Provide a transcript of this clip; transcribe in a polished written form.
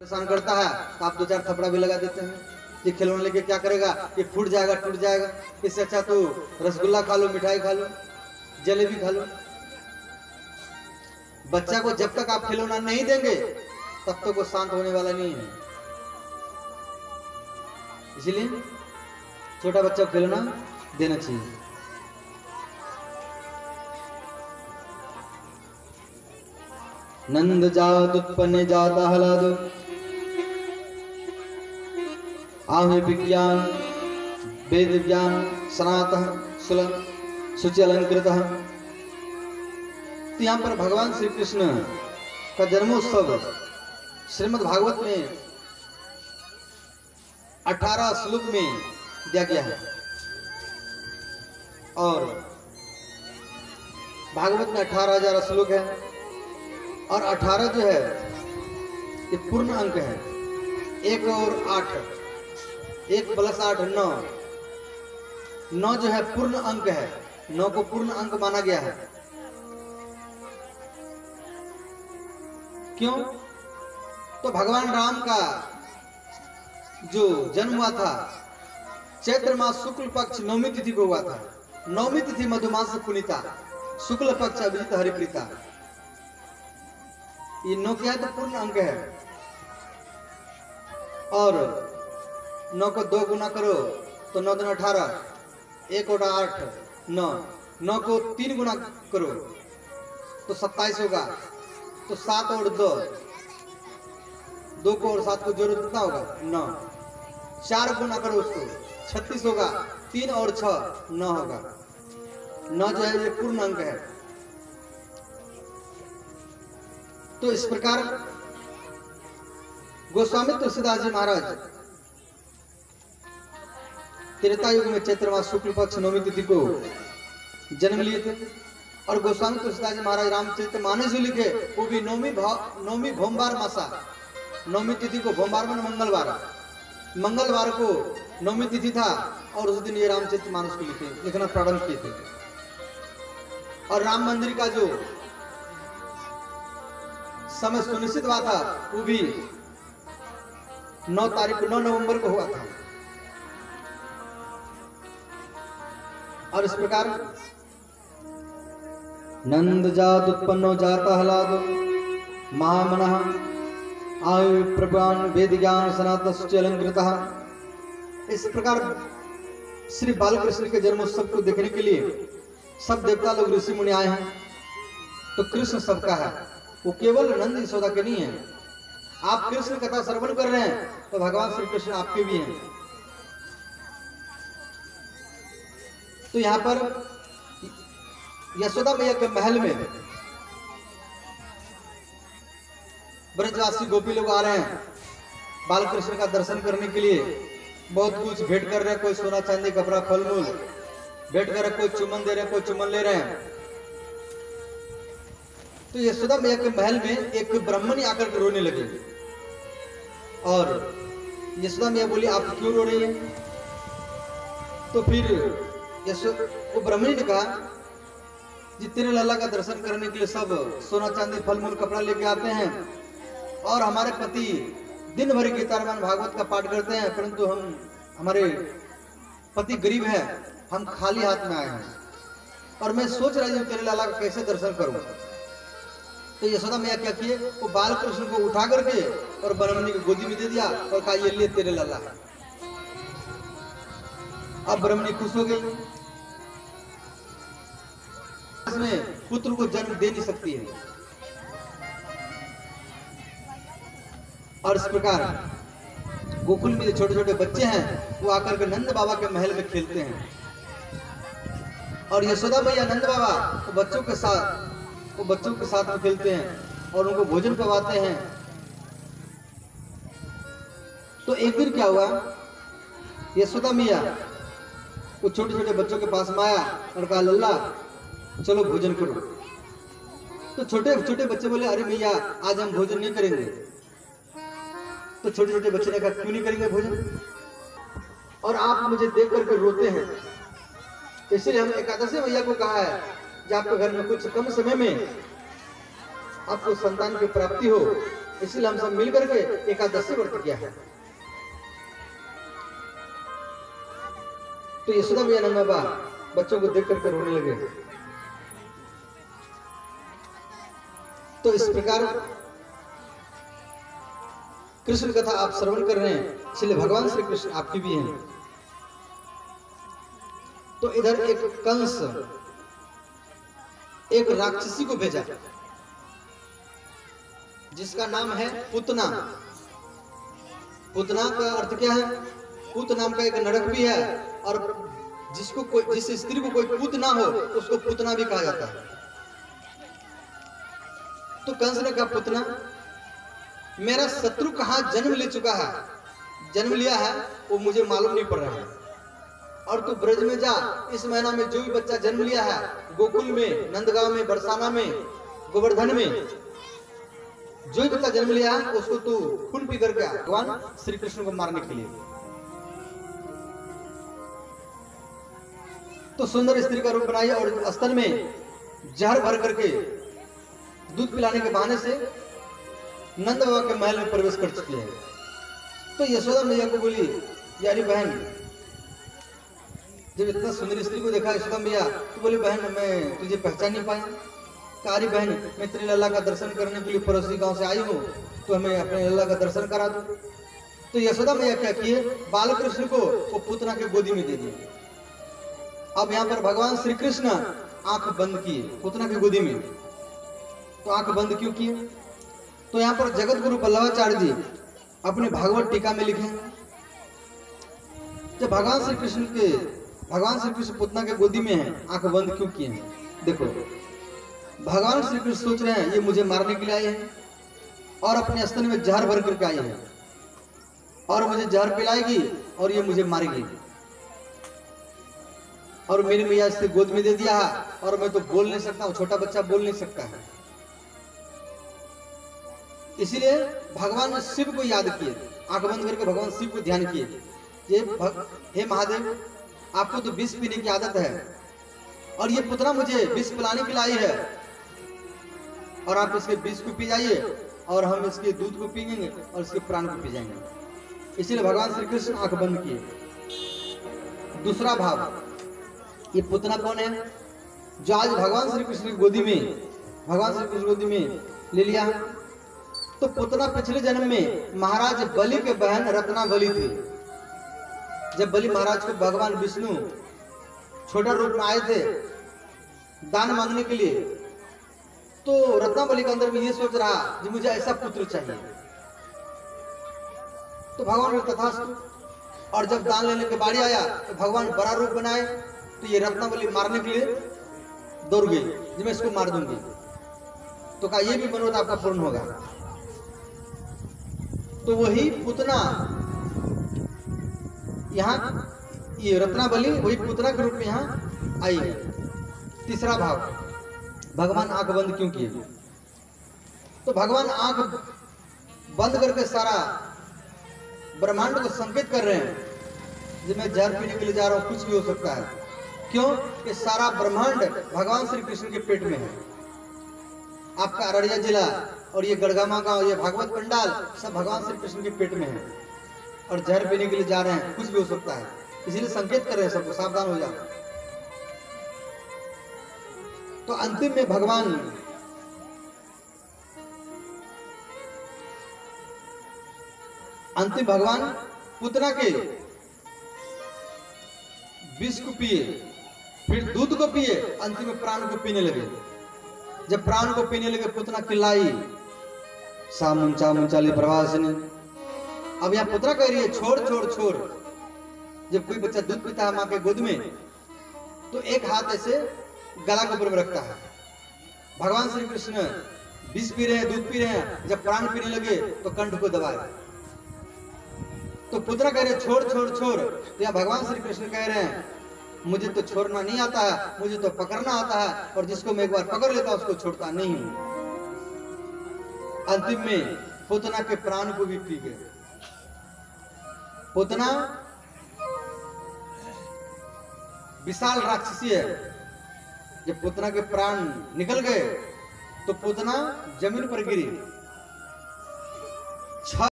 परेशान करता है तो आप 2-4 थपड़ा भी लगा देते हैं। ये खिलौना लेके क्या करेगा, ये फूट जाएगा, टूट जाएगा। इससे अच्छा तो रसगुल्ला खा लो, मिठाई खा लो, जलेबी खा लो। बच्चा को जब तक आप खिलौना नहीं देंगे तब तक वो शांत होने वाला नहीं है। इसलिए छोटा बच्चा को खिलौना देना चाहिए। नंद जात उत्पन्न जाता हलाद आहुति विज्ञान वेद ज्ञान सनातः शुचि अलंकृत। तो यहाँ पर भगवान श्री कृष्ण का जन्मोत्सव श्रीमद् भागवत में 18 श्लोक में दिया गया है। और भागवत में 18,000 श्लोक है और 18 जो है ये पूर्ण अंक है। 1 और 8, 1 + 8 9, 9 जो है पूर्ण अंक है। 9 को पूर्ण अंक माना गया है। क्यों? तो भगवान राम का जो जन्म हुआ था चैत्र मास शुक्ल पक्ष 9वीं तिथि को हुआ था। 9वीं तिथि मधुमास पुनीता, शुक्ल पक्ष अभिजित हरिप्रीता। ये 9 क्या है तो पूर्ण अंक है। और 9 को 2 गुना करो तो 9 दूनी 18, 1 और 8 9, 9 को 3 गुना करो तो 27 होगा। तो 7 और 2, 2 को और 7 को जोड़ो कितना होगा 9। 4 गुना करो उसको 36 होगा। 3 और 6 9 होगा। 9 जो है ये पूर्ण अंक है। तो इस प्रकार गोस्वामी तुलसीदास जी महाराज त्रेता युग में चैत्र मास शुक्ल पक्ष 9वीं तिथि को जन्म लिए थे। और गोस्वामी तुलसीदास जी महाराज रामचरित मानस जो लिखे वो भी 9वीं भोमवार मासा, 9वीं तिथि को, भोमवार में मंगलवार को 9वीं तिथि था और उस दिन ये रामचरित मानस को लिखना प्रारंभ किए थे। और राम मंदिर का जो समय सुनिश्चित हुआ था वो भी 9 नवंबर को हुआ था। और इस प्रकार नंद जात उत्पन्नो जाता हलाद महामनः आयु प्रज्ञान वेद ज्ञान सनातन शुचि अलंकृतः। इस प्रकार श्री बालकृष्ण के जन्मोत्सव को देखने के लिए सब देवता लोग ऋषि मुनि आए हैं। तो कृष्ण सबका है, वो केवल नंद यशोदा के नहीं है। आप कृष्ण कथा श्रवण कर रहे हैं तो भगवान श्री कृष्ण आपके भी हैं। तो यहाँ पर यशोदा मैया के महल में ब्रजवासी गोपी लोग आ रहे हैं बालकृष्ण का दर्शन करने के लिए। बहुत कुछ भेंट कर रहे हैं, कोई सोना चांदी कपड़ा फल मूल भेंट कर रहे हैं, कोई चुमन दे रहे हैं, कोई चुमन ले रहे हैं। तो यशोदा मैया के महल में एक ब्राह्मणी आकर के रोने लगे। और यशोदा मैया बोली आप क्यों रो रही है? तो फिर वो ब्राह्मणी ने कहा जी तेरे लल्ला का दर्शन करने के लिए सब सोना चांदी फल मूल कपड़ा लेके आते हैं और हमारे पति दिन भर गीता रामायण भागवत का पाठ करते हैं, परंतु हमारे पति गरीब है, हम खाली हाथ में आए हैं और मैं सोच रही हूँ तेरे लाला का कैसे दर्शन करूं। तो यशोदा मैया क्या किए, वो बालकृष्ण को उठा करके और ब्राह्मणी को गोदी में दे दिया और कहा ये लिए तेरे लाला है। अब ब्राह्मणी खुश हो गई। इसमें पुत्र को जन्म दे नहीं सकती है। और इस प्रकार गोकुल में छोटे छोटे बच्चे हैं वो आकर के नंद बाबा के महल में खेलते हैं। और यशोदा मैया नंद बाबा वो बच्चों के साथ में खेलते हैं और उनको भोजन करवाते हैं। तो एक दिन क्या हुआ, यशोदा मैया वो छोटे छोटे बच्चों के पास में आया और कहा लल्ला चलो भोजन करो। तो छोटे छोटे बच्चे बोले अरे भैया आज हम भोजन नहीं करेंगे। तो छोटे छोटे बच्चे ने कहा क्यों नहीं करेंगे भोजन, और आप मुझे देख करके रोते हैं, इसलिए हम एकादशी मैया को कहा है कि आपके घर में कुछ कम समय में आपको संतान की प्राप्ति हो इसलिए हम सब मिलकर के एकादशी व्रत किया है। तो यशोदा मैया नंगा बा बच्चों को देख करके रोने लगे। तो इस प्रकार कृष्ण कथा आप श्रवण कर रहे हैं, इसलिए भगवान श्री कृष्ण आपकी भी हैं। तो इधर एक कंस एक राक्षसी को भेजा जिसका नाम है पुतना। पुतना का अर्थ क्या है? पुत नाम का एक नरक भी है, और जिसको कोई जिस स्त्री को कोई पुत ना हो उसको पुतना भी कहा जाता है। तो कंस ने कहा, पुतना मेरा शत्रु कहां जन्म ले चुका है, जन्म लिया है वो मुझे मालूम नहीं पड़ रहा है, और तू ब्रज में जा, इस महीना में जो भी बच्चा जन्म लिया है गोकुल में, नंदगांव में, बरसाना में, गोवर्धन में जो भी बच्चा जन्म लिया है उसको तू खून पी करके भगवान श्री कृष्ण को मारने के लिए। तो सुंदर स्त्री का रूप बनाई और स्तन में जहर भर करके दूध पिलाने के बहाने से नंद बाबा के महल में प्रवेश कर चुकी है। तो यशोदा मैया को बोली, यारी बहन, जब इतना सुंदर स्त्री को देखा यशोदा मैया तो बोली, बहन मैं तुझे पहचान नहीं पाई। कारी बहन, मैं तेरे लल्ला का दर्शन करने के लिए पड़ोसी गांव से आई हूँ, तो हमें अपने लल्ला का दर्शन करा दो। तो यशोदा मैया क्या किए, बाल कृष्ण को वो पुतना के गोदी में दे दिए। अब यहाँ पर भगवान श्री कृष्ण आंख बंद किए पुतना की गोदी में। तो आंख बंद क्यों किए? तो यहाँ पर जगत गुरु बल्लभाचार्य जी अपने भागवत टीका में लिखे, जब भगवान श्री कृष्ण पुतना के गोदी में है, आंख बंद क्यों किए हैं? देखो, भगवान श्री कृष्ण सोच रहे हैं ये मुझे मारने के लिए आए हैं और अपने स्तन में जहर भर करके आए हैं, और मुझे जहर पिलाएगी और ये मुझे मारेगी, और मेरी मैया इससे गोद में दे दिया है, और मैं तो बोल नहीं सकता हूं, छोटा बच्चा बोल नहीं सकता है। इसीलिए भगवान शिव को याद किए, आंख बंद करके भगवान शिव को ध्यान किए, हे महादेव, आपको तो विष पीने की आदत है और ये पुतना मुझे विष पिलाने के लिए आई है, और आप इसके विष को पी जाइए और हम इसके दूध को पीएंगे और इसके प्राण को पी जाएंगे। इसीलिए भगवान श्री कृष्ण आंख बंद किए। दूसरा भाव, ये पुतना कौन है जो आज भगवान श्री कृष्ण की गोदी में ले लिया? तो पुतना पिछले जन्म में महाराज बलि के बहन रत्नावली थी। जब बलि महाराज को भगवान विष्णु छोटा रूप में आए थे दान मांगने के लिए, तो रत्नावली के अंदर में ये सोच रहा कि मुझे ऐसा पुत्र चाहिए। तो भगवान ने तथास्तु, और जब दान लेने के बारी आया तो भगवान बड़ा रूप बनाए, तो ये रत्नावली मारने के लिए दौड़ गई कि मैं इसको मार दूंगी। तो कहा ये भी मनोरथ आपका पूर्ण होगा। तो वही पुतना यहाँ, ये रत्नावली वही पुतना के रूप में यहाँ आई है। तीसरा भाव, भगवान आंख बंद क्यों किए? तो भगवान आंख बंद करके सारा ब्रह्मांड को संकेत कर रहे हैं कि मैं जहर पीने के लिए जा रहा हूं, कुछ भी हो सकता है। क्यों? कि सारा ब्रह्मांड भगवान श्री कृष्ण के पेट में है। आपका अररिया जिला और ये गढ़गामा गांव, ये भागवत पंडाल सब भगवान श्री कृष्ण के पेट में है, और जहर पीने के लिए जा रहे हैं, कुछ भी हो सकता है। इसीलिए संकेत कर रहे हैं सबको, सावधान हो जाओ। तो अंतिम में भगवान पुतना के विष को पिए, फिर दूध को पिए, अंतिम में प्राण को पीने लगे। जब प्राण को पीने लगे पुतना चिल्लाई, सा मुंचा मुंचाली प्रवासिनी। अब यहाँ पुतना कह रही है छोड़ छोड़ छोड़। जब कोई बच्चा दूध पीता है माँ के गोद में, तो एक हाथ ऐसे गला के ऊपर में रखता है। भगवान श्री कृष्ण विष पी रहे हैं, दूध पी रहे हैं, जब प्राण पीने लगे तो कंठ को दबाए। तो पुतना कह रहे हैं छोड़ छोड़ छोड़। तो यहाँ भगवान श्री कृष्ण कह रहे हैं मुझे तो छोड़ना नहीं आता है, मुझे तो पकड़ना आता है, और जिसको मैं एक बार पकड़ लेता हूं उसको छोड़ता नहीं हूं। अंतिम में पुतना के प्राण को भी पी गए। पुतना विशाल राक्षसी है। जब पुतना के प्राण निकल गए तो पुतना जमीन पर गिरी, छह